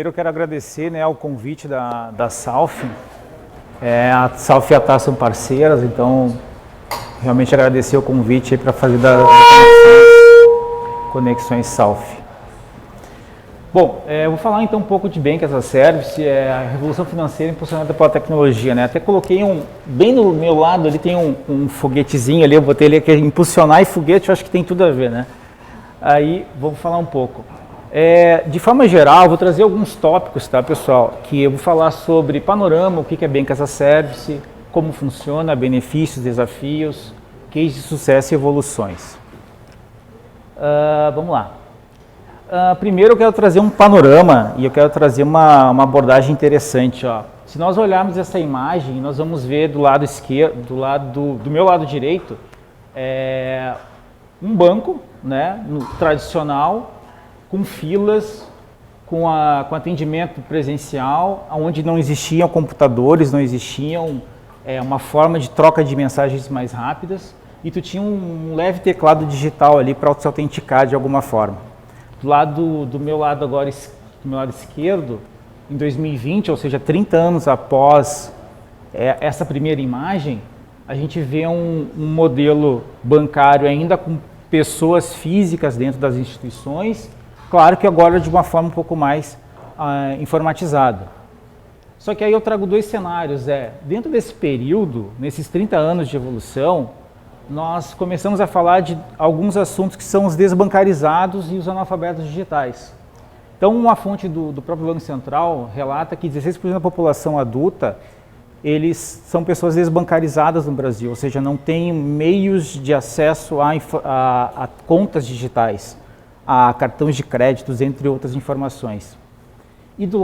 Eu quero agradecer, né, ao convite da Salf. A Salf e a TAS são parceiras, então realmente agradecer o convite para fazer das conexões Salf. Bom, eu vou falar então um pouco de Bank as a Service, a revolução financeira impulsionada pela tecnologia, né? Até coloquei bem no meu lado ali tem um foguetezinho ali, eu botei ali que é impulsionar e foguete, eu acho que tem tudo a ver, né? Aí vamos falar um pouco. De forma geral, vou trazer alguns tópicos, tá, pessoal? Que eu vou falar sobre panorama, o que é Bank as a Service, como funciona, benefícios, desafios, cases de sucesso e evoluções. Vamos lá. Primeiro eu quero trazer um panorama e eu quero trazer uma abordagem interessante. Ó. Se nós olharmos essa imagem, nós vamos ver do lado esquerdo, do meu lado direito, um banco, né, tradicional, com filas, com atendimento presencial, onde não existiam computadores, não existiam uma forma de troca de mensagens mais rápidas, e tu tinha um leve teclado digital ali para se autenticar de alguma forma. Do meu lado agora, do meu lado esquerdo, em 2020, ou seja, 30 anos após essa primeira imagem, a gente vê um modelo bancário ainda com pessoas físicas dentro das instituições, claro que agora de uma forma um pouco mais informatizada. Só que aí eu trago dois cenários. Dentro desse período, nesses 30 anos de evolução, nós começamos a falar de alguns assuntos que são os desbancarizados e os analfabetos digitais. Então, uma fonte do próprio Banco Central relata que 16% da população adulta, eles são pessoas desbancarizadas no Brasil, ou seja, não têm meios de acesso a contas digitais, a cartões de créditos, entre outras informações. E do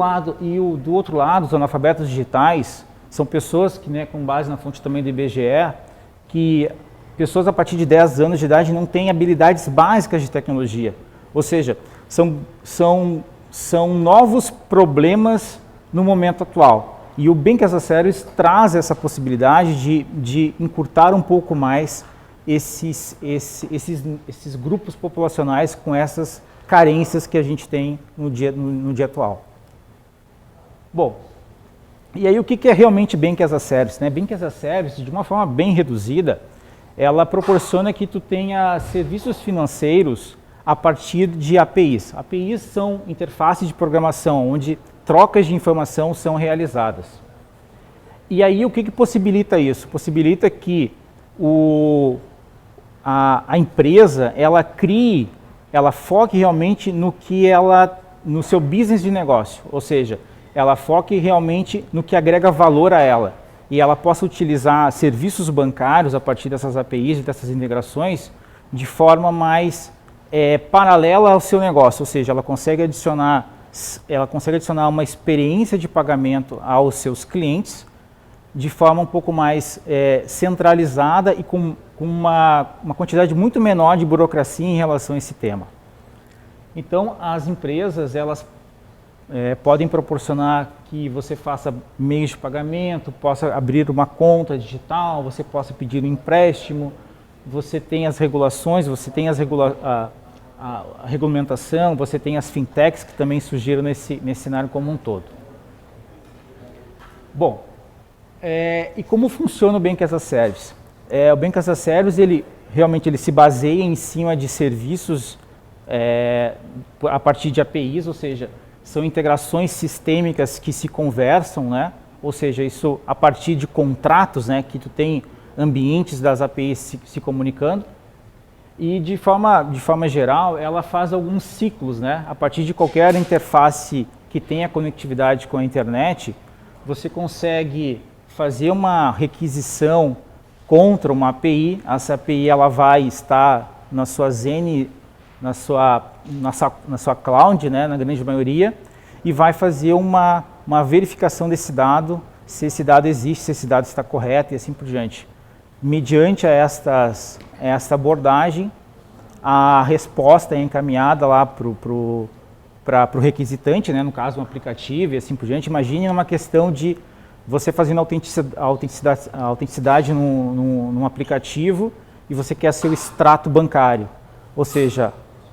outro lado, os analfabetos digitais são pessoas que, né, com base na fonte também do IBGE, que pessoas a partir de 10 anos de idade não têm habilidades básicas de tecnologia. Ou seja, são novos problemas no momento atual. E o Bank as a Service traz essa possibilidade de encurtar um pouco mais esses grupos populacionais com essas carências que a gente tem no dia atual. Bom, e aí o que é realmente Bank as a Service, né? Bank as a Service, de uma forma bem reduzida, ela proporciona que tu tenha serviços financeiros a partir de APIs. APIs são interfaces de programação, onde trocas de informação são realizadas. E aí o que possibilita isso? Possibilita que a empresa ela foque realmente no seu business de negócio, ou seja, ela foque realmente no que agrega valor a ela e ela possa utilizar serviços bancários a partir dessas APIs e dessas integrações de forma mais paralela ao seu negócio, ou seja, ela consegue adicionar uma experiência de pagamento aos seus clientes de forma um pouco mais centralizada e com uma quantidade muito menor de burocracia em relação a esse tema. Então, as empresas, elas podem proporcionar que você faça meios de pagamento, possa abrir uma conta digital, você possa pedir um empréstimo, você tem as regulações, você tem a regulamentação, você tem as fintechs que também surgiram nesse cenário como um todo. Bom, e como funciona o Bank as a Service? O Bank as a Service, ele se baseia em cima de serviços a partir de APIs, ou seja, são integrações sistêmicas que se conversam, né? Ou seja, isso a partir de contratos, né? Que tu tem ambientes das APIs se comunicando. E de forma geral, ela faz alguns ciclos, né? A partir de qualquer interface que tenha conectividade com a internet, você consegue fazer uma requisição contra uma API. Essa API ela vai estar na sua cloud, né, na grande maioria, e vai fazer uma verificação desse dado, se esse dado existe, se esse dado está correto e assim por diante. Mediante esta abordagem, a resposta é encaminhada lá para o requisitante, né, no caso um aplicativo e assim por diante. Imagine uma questão de você fazendo autenticidade num aplicativo e você quer seu extrato bancário, ou seja,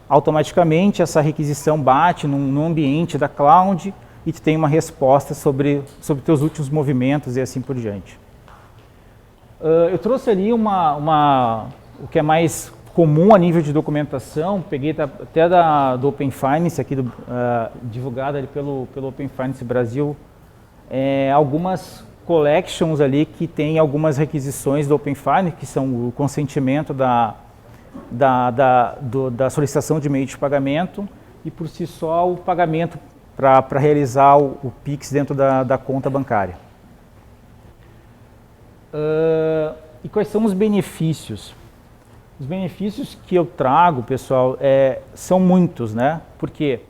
automaticamente essa requisição bate no ambiente da cloud e tu tem uma resposta sobre teus últimos movimentos e assim por diante. Eu trouxe ali o que é mais comum a nível de documentação, peguei até do Open Finance, aqui divulgada ali pelo Open Finance Brasil, algumas collections ali que tem algumas requisições do Open Finance, que são o consentimento da solicitação de meio de pagamento e por si só o pagamento para realizar o PIX dentro da conta bancária. E quais são os benefícios? Os benefícios que eu trago, pessoal, são muitos, né? Por quê?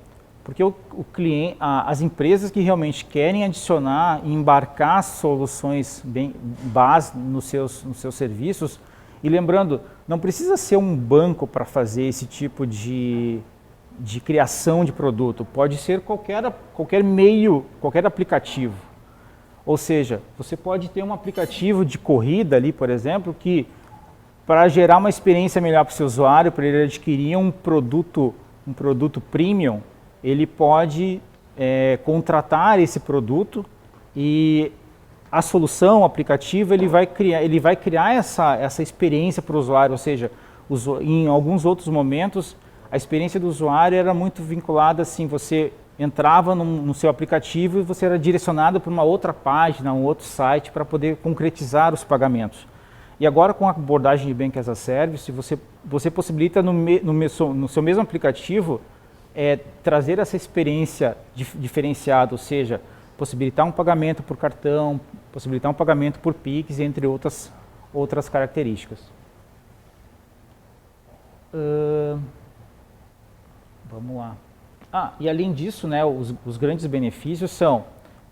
Porque o cliente, as empresas que realmente querem adicionar e embarcar soluções base nos seus serviços, e lembrando, não precisa ser um banco para fazer esse tipo de criação de produto, pode ser qualquer meio, qualquer aplicativo. Ou seja, você pode ter um aplicativo de corrida ali, por exemplo, que para gerar uma experiência melhor para o seu usuário, para ele adquirir um produto premium, ele pode contratar esse produto e a solução, o aplicativo, ele vai criar essa experiência para o usuário, ou seja, em alguns outros momentos, a experiência do usuário era muito vinculada assim, você entrava no seu aplicativo e você era direcionado para uma outra página, um outro site para poder concretizar os pagamentos. E agora com a abordagem de Bank as a Service, você possibilita no seu mesmo aplicativo trazer essa experiência diferenciada, ou seja, possibilitar um pagamento por cartão, possibilitar um pagamento por Pix, entre outras características. Vamos lá. E além disso, né, os grandes benefícios são,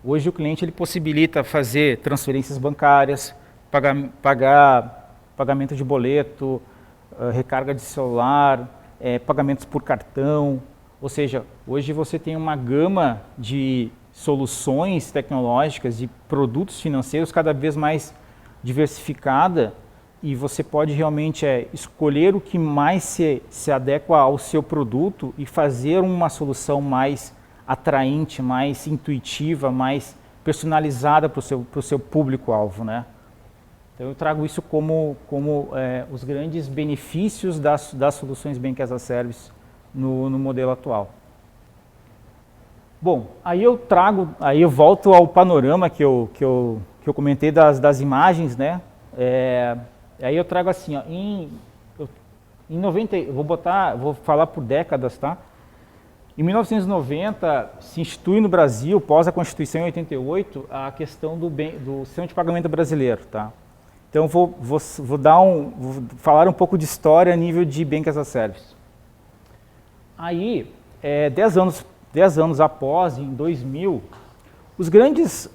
hoje o cliente ele possibilita fazer transferências bancárias, pagamento de boleto, recarga de celular, pagamentos por cartão, ou seja, hoje você tem uma gama de soluções tecnológicas e produtos financeiros cada vez mais diversificada e você pode realmente escolher o que mais se adequa ao seu produto e fazer uma solução mais atraente, mais intuitiva, mais personalizada para o seu público-alvo, né? Então eu trago isso como os grandes benefícios das soluções Bank as a Service no modelo atual. Bom, aí eu volto ao panorama que eu comentei das imagens, né? Aí eu trago assim, ó, em 90, vou falar por décadas, tá? Em 1990 se institui no Brasil, pós a Constituição em 88, a questão do sistema de pagamento brasileiro, tá? Então vou falar um pouco de história a nível de Bank as a Service. Aí, 10 anos após, em 2000, os grandes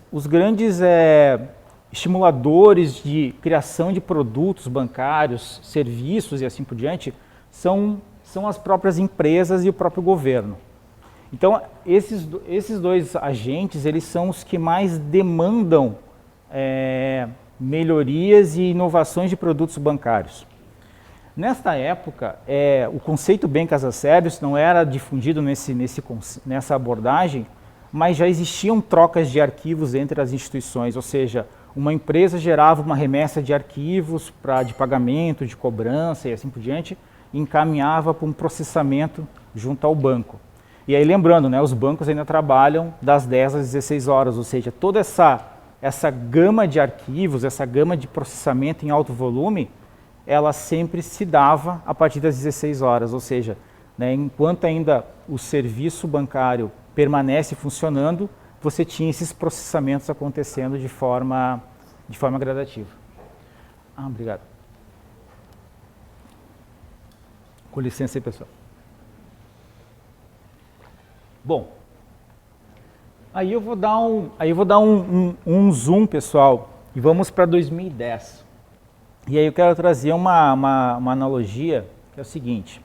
estimuladores de criação de produtos bancários, serviços e assim por diante, são as próprias empresas e o próprio governo. Então, esses dois agentes, eles são os que mais demandam melhorias e inovações de produtos bancários. Nesta época, o conceito Bank as a Service não era difundido nessa abordagem, mas já existiam trocas de arquivos entre as instituições, ou seja, uma empresa gerava uma remessa de arquivos de pagamento, de cobrança e assim por diante, e encaminhava para um processamento junto ao banco. E aí lembrando, né, os bancos ainda trabalham das 10 às 16 horas, ou seja, toda essa gama de arquivos, essa gama de processamento em alto volume, ela sempre se dava a partir das 16 horas, ou seja, né, enquanto ainda o serviço bancário permanece funcionando, você tinha esses processamentos acontecendo de forma gradativa. Obrigado. Com licença aí, pessoal. Bom, aí eu vou dar um zoom, pessoal, e vamos para 2010. E aí eu quero trazer uma analogia, que é o seguinte.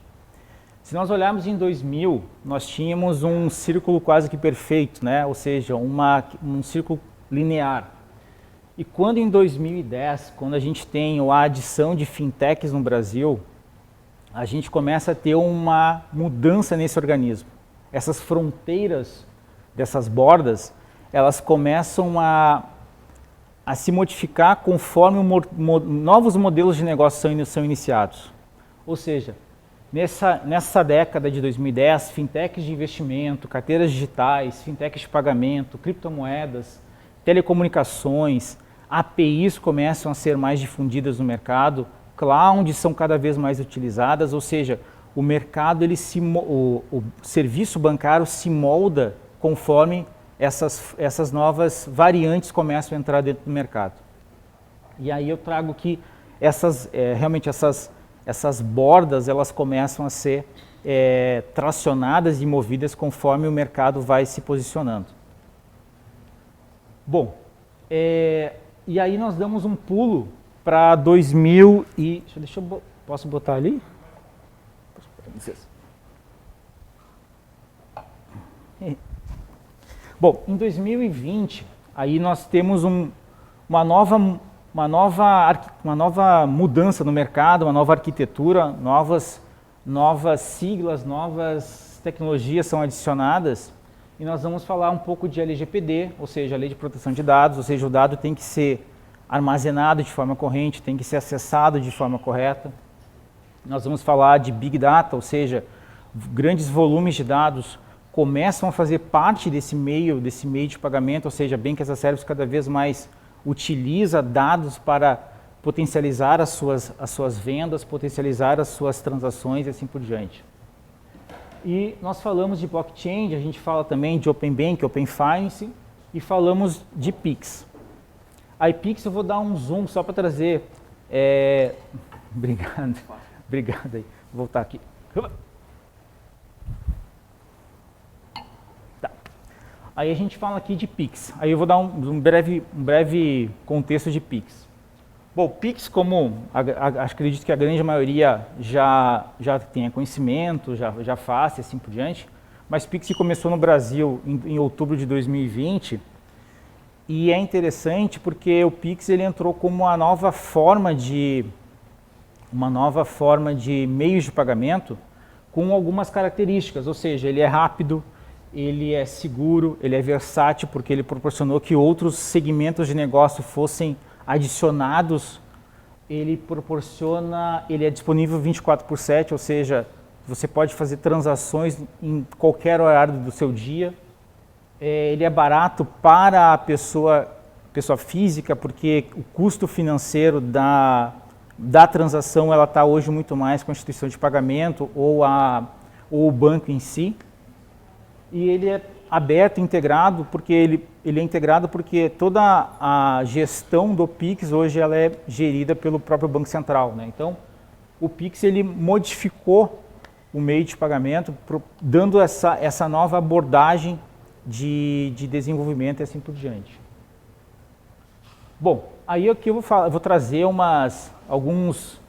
Se nós olharmos em 2000, nós tínhamos um círculo quase que perfeito, né? Ou seja, um círculo linear. E quando em 2010, quando a gente tem a adição de fintechs no Brasil, a gente começa a ter uma mudança nesse organismo. Essas fronteiras dessas bordas, elas começam a se modificar conforme novos modelos de negócio são iniciados. Ou seja, nessa década de 2010, fintechs de investimento, carteiras digitais, fintechs de pagamento, criptomoedas, telecomunicações, APIs começam a ser mais difundidas no mercado, clouds são cada vez mais utilizadas, ou seja, o mercado, o serviço bancário se molda conforme essas novas variantes começam a entrar dentro do mercado. E aí eu trago que realmente essas bordas, elas começam a ser tracionadas e movidas conforme o mercado vai se posicionando. Bom, e aí nós damos um pulo para 2000 e... Posso botar ali? Bom, em 2020, aí nós temos uma nova mudança no mercado, uma nova arquitetura, novas siglas, novas tecnologias são adicionadas e nós vamos falar um pouco de LGPD, ou seja, a Lei de Proteção de Dados, ou seja, o dado tem que ser armazenado de forma corrente, tem que ser acessado de forma correta. Nós vamos falar de Big Data, ou seja, grandes volumes de dados começam a fazer parte desse meio de pagamento, ou seja, Bank as a Service cada vez mais utiliza dados para potencializar as suas vendas, potencializar as suas transações e assim por diante. E nós falamos de blockchain, a gente fala também de Open Bank, Open Finance e falamos de Pix. A Pix eu vou dar um zoom só para trazer... Obrigado aí. Vou voltar aqui. Tá. Aí a gente fala aqui de Pix. Aí eu vou dar um breve contexto de Pix. Bom, Pix, como acredito que a grande maioria já tenha conhecimento, já faz e assim por diante, mas Pix começou no Brasil em outubro de 2020 e é interessante porque o Pix ele entrou como uma nova forma de meios de pagamento com algumas características, ou seja, ele é rápido, ele é seguro, ele é versátil porque ele proporcionou que outros segmentos de negócio fossem adicionados, ele é disponível 24/7, ou seja, você pode fazer transações em qualquer horário do seu dia, ele é barato para a pessoa física porque o custo financeiro da transação ela está hoje muito mais com a instituição de pagamento ou o banco em si. E ele é aberto, integrado, porque ele é integrado porque toda a gestão do Pix hoje ela é gerida pelo próprio Banco Central, né? Então, o Pix ele modificou o meio de pagamento, dando essa nova abordagem de desenvolvimento e assim por diante. Bom, aí aqui eu vou trazer alguns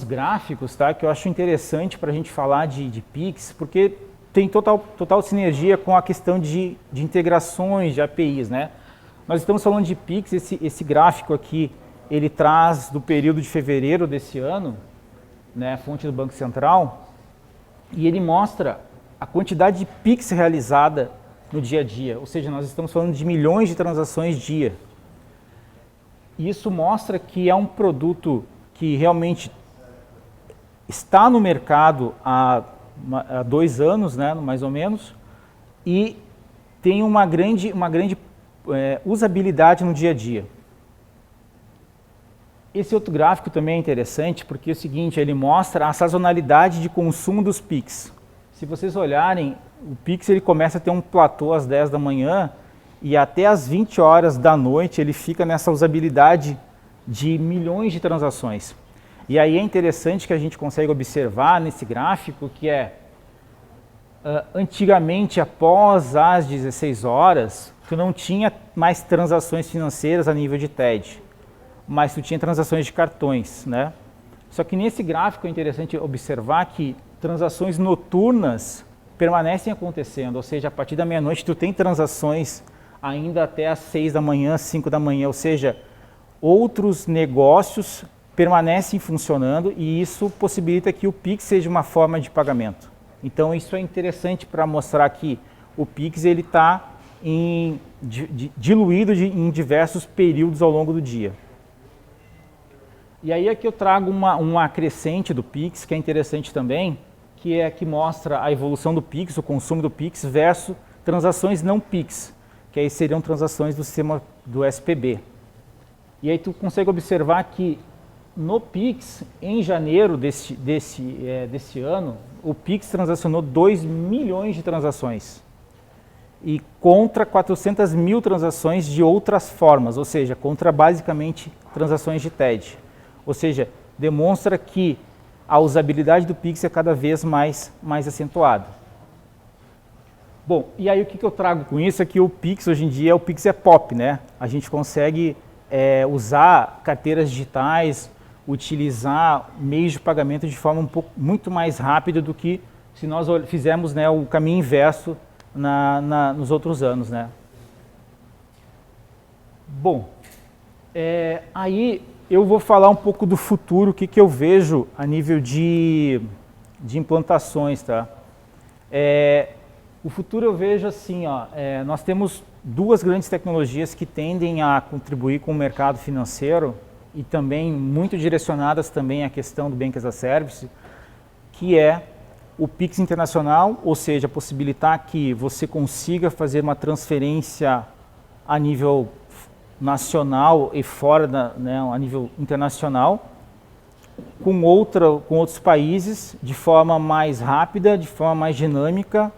gráficos, tá, que eu acho interessante para a gente falar de Pix, porque tem total sinergia com a questão de integrações, de APIs, né? Nós estamos falando de Pix, esse gráfico aqui, ele traz do período de fevereiro desse ano, né, fonte do Banco Central, e ele mostra a quantidade de Pix realizada no dia a dia, ou seja, nós estamos falando de milhões de transações dia. Isso mostra que é um produto que realmente está no mercado há 2 anos, né, mais ou menos, e tem uma grande usabilidade no dia a dia. Esse outro gráfico também é interessante porque é o seguinte, ele mostra a sazonalidade de consumo dos Pix. Se vocês olharem, o Pix ele começa a ter um platô às 10 da manhã e até às 20 horas da noite ele fica nessa usabilidade de milhões de transações. E aí é interessante que a gente consegue observar nesse gráfico que antigamente, após as 16 horas, tu não tinha mais transações financeiras a nível de TED, mas tu tinha transações de cartões, né? Só que nesse gráfico é interessante observar que transações noturnas permanecem acontecendo, ou seja, a partir da meia-noite tu tem transações ainda até às 6 da manhã, 5 da manhã, ou seja, outros negócios permanecem funcionando e isso possibilita que o Pix seja uma forma de pagamento. Então isso é interessante para mostrar que o Pix ele está diluído em diversos períodos ao longo do dia. E aí aqui eu trago uma crescente do Pix, que é interessante também, que mostra a evolução do Pix, o consumo do Pix versus transações não Pix, que aí seriam transações do sistema do SPB. E aí tu consegue observar que no Pix, em janeiro desse ano, o Pix transacionou 2 milhões de transações e contra 400 mil transações de outras formas, ou seja, contra basicamente transações de TED. Ou seja, demonstra que a usabilidade do Pix é cada vez mais acentuada. Bom, e aí o que eu trago com isso é que o Pix hoje em dia, o Pix é pop, né? A gente consegue usar carteiras digitais, utilizar meios de pagamento de forma muito mais rápida do que se nós fizermos, né, o caminho inverso nos outros anos, né? Bom, aí eu vou falar um pouco do futuro, o que eu vejo a nível de implantações, tá? O futuro eu vejo assim, ó, nós temos duas grandes tecnologias que tendem a contribuir com o mercado financeiro e também muito direcionadas também à questão do Bank as a Service, que é o Pix internacional, ou seja, possibilitar que você consiga fazer uma transferência a nível nacional e fora, né, a nível internacional, com outros países, de forma mais rápida, de forma mais dinâmica,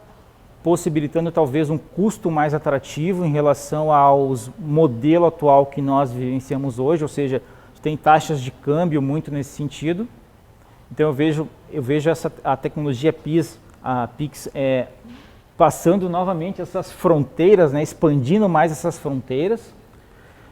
possibilitando talvez um custo mais atrativo em relação aos modelo atual que nós vivenciamos hoje, ou seja, tem taxas de câmbio muito nesse sentido. Então eu vejo a tecnologia Pix passando novamente essas fronteiras, né, expandindo mais essas fronteiras.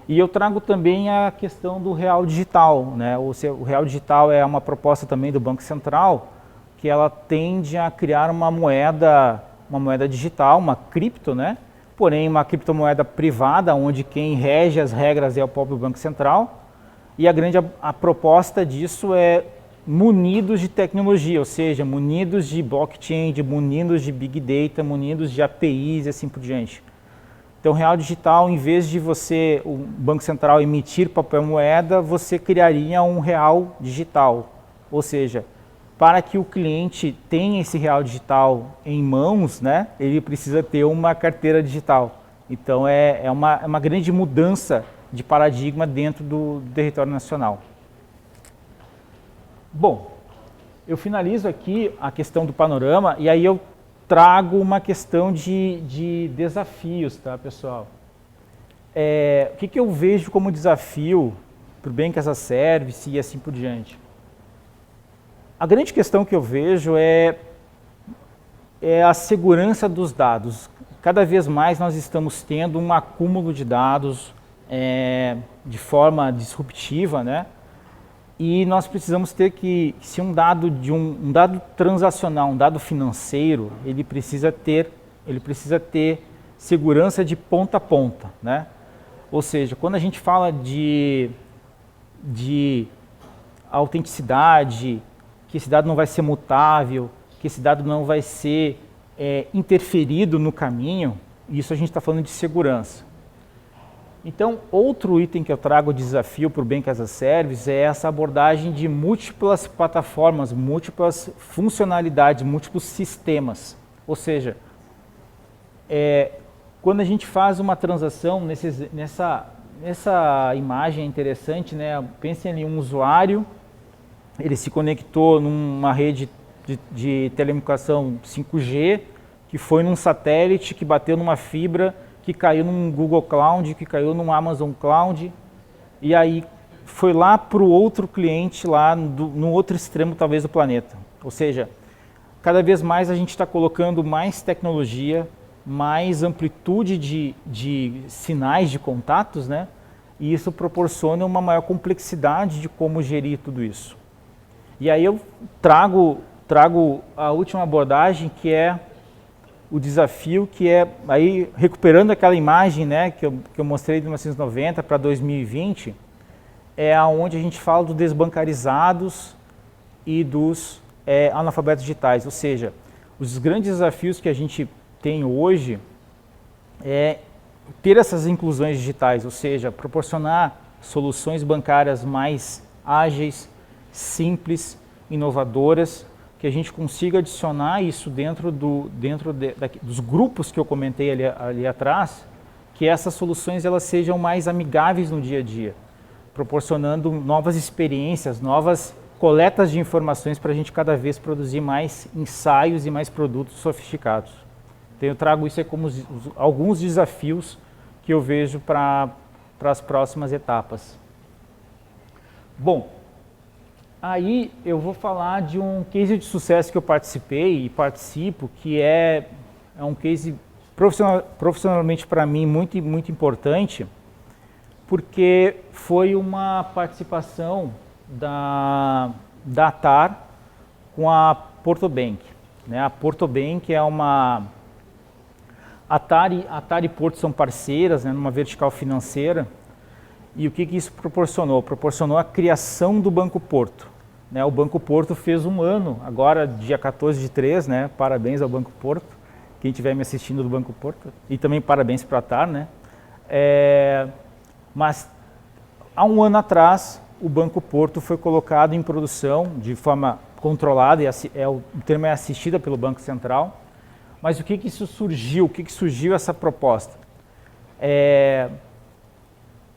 E eu trago também a questão do real digital, né? O real digital é uma proposta também do Banco Central, que ela tende a criar uma moeda digital, uma cripto, né? Porém uma criptomoeda privada, onde quem rege as regras é o próprio Banco Central. E a proposta disso é munidos de tecnologia, ou seja, munidos de blockchain, munidos de big data, munidos de APIs e assim por diante. Então, o real digital, em vez de o Banco Central emitir papel moeda, você criaria um real digital. Ou seja, para que o cliente tenha esse real digital em mãos, né, ele precisa ter uma carteira digital. Então, é uma grande mudança de paradigma dentro do território nacional. Bom, eu finalizo aqui a questão do panorama e aí eu trago uma questão de desafios, tá, pessoal? O que eu vejo como desafio para o Bank as a Service e assim por diante? A grande questão que eu vejo é a segurança dos dados. Cada vez mais nós estamos tendo um acúmulo de dados de forma disruptiva, né? E nós precisamos ter se um dado transacional, um dado financeiro, ele precisa ter segurança de ponta a ponta, né? Ou seja, quando a gente fala de autenticidade, que esse dado não vai ser mutável, que esse dado não vai ser interferido no caminho, isso a gente está falando de segurança. Então, outro item que eu trago de desafio para o Bank as a Service é essa abordagem de múltiplas plataformas, múltiplas funcionalidades, múltiplos sistemas. Ou seja, quando a gente faz uma transação, nessa imagem interessante, né, pensem ali um usuário, ele se conectou numa rede de telecomunicação 5G, que foi num satélite, que bateu numa fibra, que caiu num Google Cloud, que caiu num Amazon Cloud, e aí foi lá para o outro cliente, lá no outro extremo talvez do planeta. Ou seja, cada vez mais a gente está colocando mais tecnologia, mais amplitude de sinais de contatos, né? E isso proporciona uma maior complexidade de como gerir tudo isso. E aí eu trago a última abordagem, que é o desafio, que é, aí recuperando aquela imagem, né, que eu mostrei de 1990 para 2020, é onde a gente fala dos desbancarizados e dos analfabetos digitais, ou seja, os grandes desafios que a gente tem hoje é ter essas inclusões digitais, ou seja, proporcionar soluções bancárias mais ágeis, simples, inovadoras, que a gente consiga adicionar isso dentro dos grupos que eu comentei ali atrás, que essas soluções elas sejam mais amigáveis no dia a dia, proporcionando novas experiências, novas coletas de informações para a gente cada vez produzir mais ensaios e mais produtos sofisticados. Então eu trago isso aí como alguns desafios que eu vejo para as próximas etapas. Bom, aí eu vou falar de um case de sucesso que eu participei e participo, que é um case profissionalmente para mim muito importante, porque foi uma participação da ATAR com a Porto Bank. Né? A Porto Bank é uma... ATAR e Porto são parceiras, né, numa vertical financeira. E o que isso proporcionou? Proporcionou a criação do Banco Porto. Né? O Banco Porto fez um ano, agora dia 14/3, né? Parabéns ao Banco Porto, quem estiver me assistindo do Banco Porto. E também parabéns para a ATAR, né? Mas há um ano atrás, o Banco Porto foi colocado em produção de forma controlada, o termo é assistida pelo Banco Central. Mas o que isso surgiu? O que surgiu essa proposta?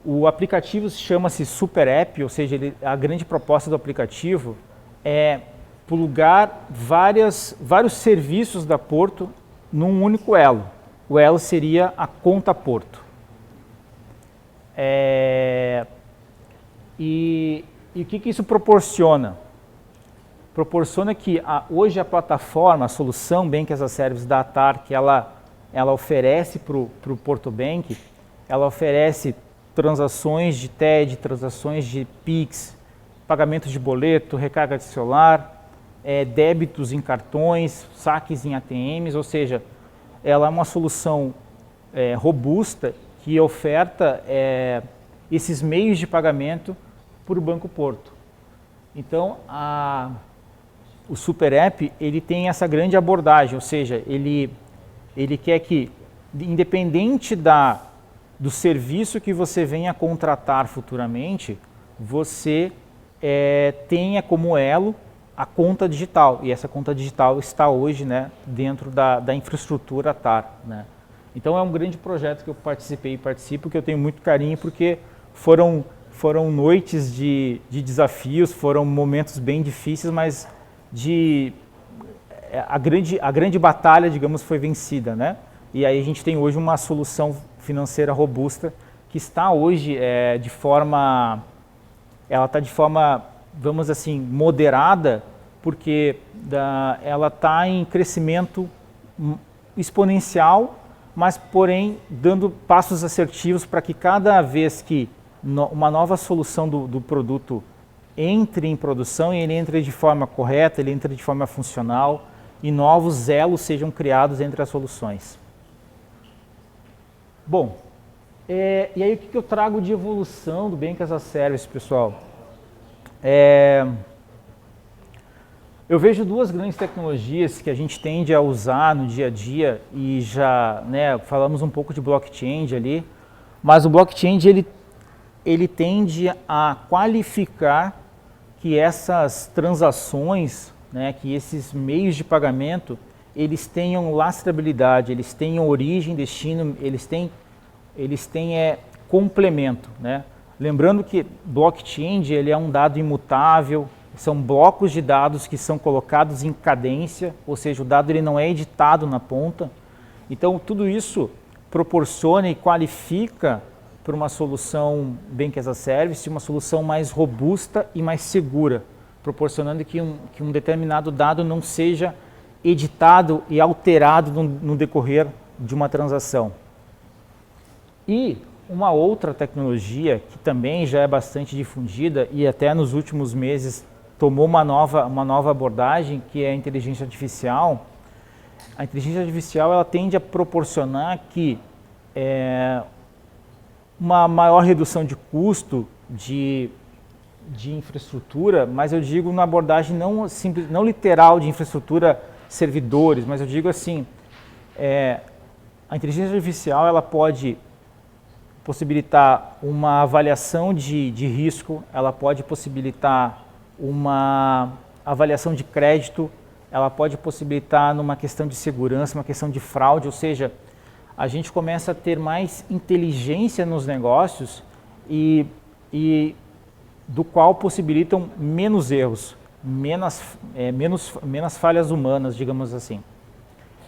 O aplicativo chama-se Super App, ou seja, a grande proposta do aplicativo é plugar vários serviços da Porto num único elo. O elo seria a conta Porto. E o que isso proporciona? Proporciona que hoje a plataforma, a solução Bank as a Service da ATAR, que ela oferece para o Porto Bank, ela oferece transações de TED, transações de PIX, pagamento de boleto, recarga de celular, débitos em cartões, saques em ATMs, ou seja, ela é uma solução robusta que oferta esses meios de pagamento para o Banco Porto. Então, o Super App ele tem essa grande abordagem, ou seja, ele quer que, independente do serviço que você venha contratar futuramente, você tenha como elo a conta digital. E essa conta digital está hoje, né, dentro da infraestrutura ATAR. Né? Então é um grande projeto que eu participei e participo, que eu tenho muito carinho, porque foram noites de desafios, foram momentos bem difíceis, mas a grande batalha, digamos, foi vencida, né? E aí a gente tem hoje uma solução financeira robusta que está hoje ela está de forma, vamos assim, moderada, porque ela está em crescimento exponencial, mas porém dando passos assertivos para que cada vez que uma nova solução do produto entre em produção, e ele entre de forma correta, ele entre de forma funcional e novos elos sejam criados entre as soluções. Bom, e aí o que eu trago de evolução do Bank as a Service, pessoal? Eu vejo duas grandes tecnologias que a gente tende a usar no dia a dia e já, né, falamos um pouco de blockchain ali, mas o blockchain ele tende a qualificar que essas transações, né, que esses meios de pagamento, eles tenham lastreabilidade, eles tenham origem, destino, eles têm complemento, né? Lembrando que blockchain ele é um dado imutável, são blocos de dados que são colocados em cadência, ou seja, o dado ele não é editado na ponta. Então tudo isso proporciona e qualifica para uma solução Bank as a Service, uma solução mais robusta e mais segura, proporcionando que um determinado dado não seja editado e alterado no decorrer de uma transação. E uma outra tecnologia que também já é bastante difundida e até nos últimos meses tomou uma nova abordagem, que é a inteligência artificial. A inteligência artificial ela tende a proporcionar que uma maior redução de custo de infraestrutura, mas eu digo na abordagem não literal de infraestrutura servidores, mas eu digo assim, A inteligência artificial ela pode possibilitar uma avaliação de risco, ela pode possibilitar uma avaliação de crédito, ela pode possibilitar numa questão de segurança, uma questão de fraude, ou seja, a gente começa a ter mais inteligência nos negócios e do qual possibilitam menos erros, menos falhas humanas, digamos assim.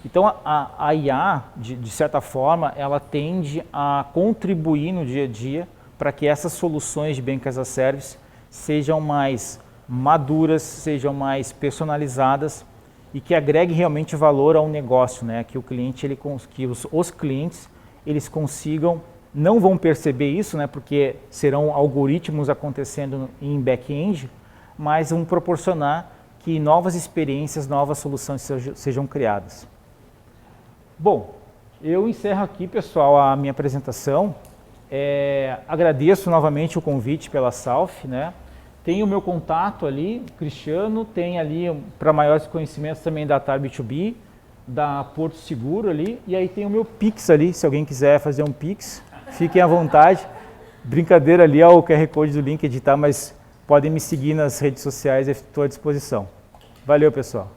Então a IA, de certa forma, ela tende a contribuir no dia a dia para que essas soluções de Banking as a Service sejam mais maduras, sejam mais personalizadas e que agreguem realmente valor ao negócio, né? Que o cliente, que os clientes eles consigam, não vão perceber isso, né? Porque serão algoritmos acontecendo em back-end, mas vão proporcionar que novas experiências, novas soluções sejam criadas. Bom, eu encerro aqui, pessoal, a minha apresentação. Agradeço novamente o convite pela South, né? Tem o meu contato ali, Cristiano, tem ali para maiores conhecimentos também da TAR B2B, da Porto Seguro ali, e aí tem o meu Pix ali, se alguém quiser fazer um Pix, fiquem à vontade. Brincadeira ali, o QR Code do LinkedIn, tá? Mas podem me seguir nas redes sociais, eu estou à disposição. Valeu, pessoal.